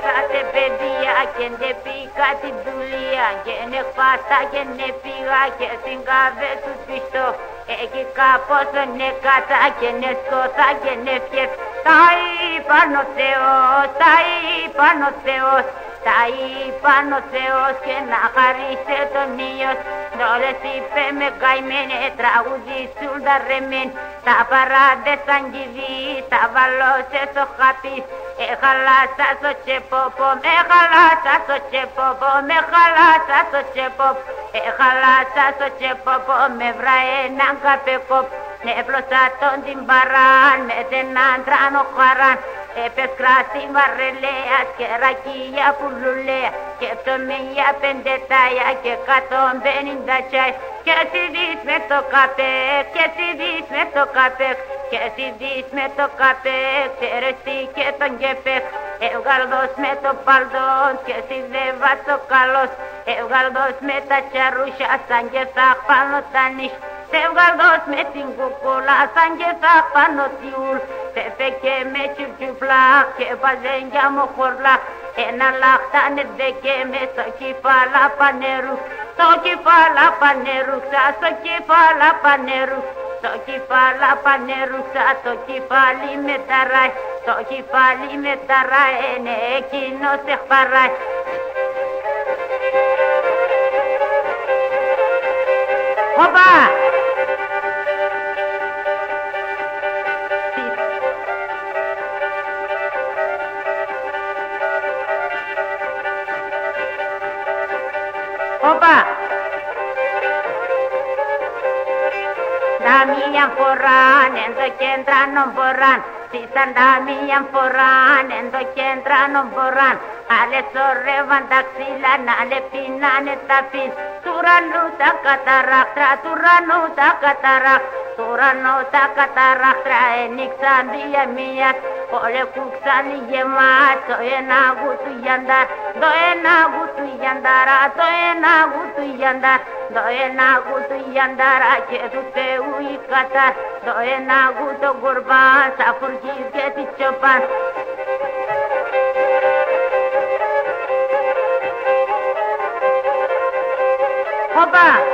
πάτε παιδεία και ντε πήγα την δουλεία και νε πάτα και νε πήγα και στην καβέ του πιστό. Εκεί κάπως νε κάτα και νε σκότα και νε φιεφ. Τα είπαν ο Θεός, τα είπαν ο Θεός, τα είπαν ο Θεός και να χαρίσε τον ήλιος. Όλες είπε με καημένε τραγουδίσουν τα ρεμέν. Τα παράδες σαν κυβείς, τα βαλώσες στο χαπί. Χαλάσα στο τσεπόπο, με χαλάσα στο τσεπόπο, με χαλάσα στο τσεπόπο. Χαλάσα στο τσεπόπο, με βραέ έναν καπεκόπ. Ναι πλωσά τον την παράν, με την άντρανο χαράν. Έπες κράσι βαρελέας και ρακία πουλουλέα και ψωμία πεντετάια και 150 τσάι. Και εσύ δεις με το καπέκ, και εσύ δεις με το καπέκ, και εσύ δεις με το καπέκ, τερεστή και τον κεπέκ. Ευγαλδός με το παλδόν και εσύ δεν βάζ το καλός. Ευγαλδός με τα τσαρούσια σαν και θα πάνω τα νης. Ευγαλδός με την κουκούλα σαν και θα πάνω τιούλ. Πέφε και με τσουτσουφλάκ και βαζένια μου χορλάκ. Ένα λαχτάνε δε και με στο κεφάλα πανερού. Στο κεφάλα πανερού, στο κεφάλα πανερού. Στο κεφάλα πανερού, το κεφάλι με ταράει. Το κεφάλι με ταράει, ναι εκείνος εχπαράει. Οπα! Οπα! Τα μία φοράν εν το κέντρανο μποράν. Σίσαν τα μία φοράν εν το κέντρανο μποράν. Άλλες ωρεύαν τα ξύλα, άλλες πίνανε τα φύλλ. Του ουρανού τα καταράχτρα, του ουρανού τα καταράχτρα. Του ουρανού τα καταράχτρα ένιξαν μία. Όλε κουξαν γεμάτ, το ένα γούτου γιαντάρ. Το ένα γούτου γιαντάρα, το ένα γούτου γιαντάρ. Το ένα γούτου γιαντάρα και του Θεού η κατάρ. Το ένα γούτο κουρμπάν, σαν φουργής και τη τσοπάν. Οπα!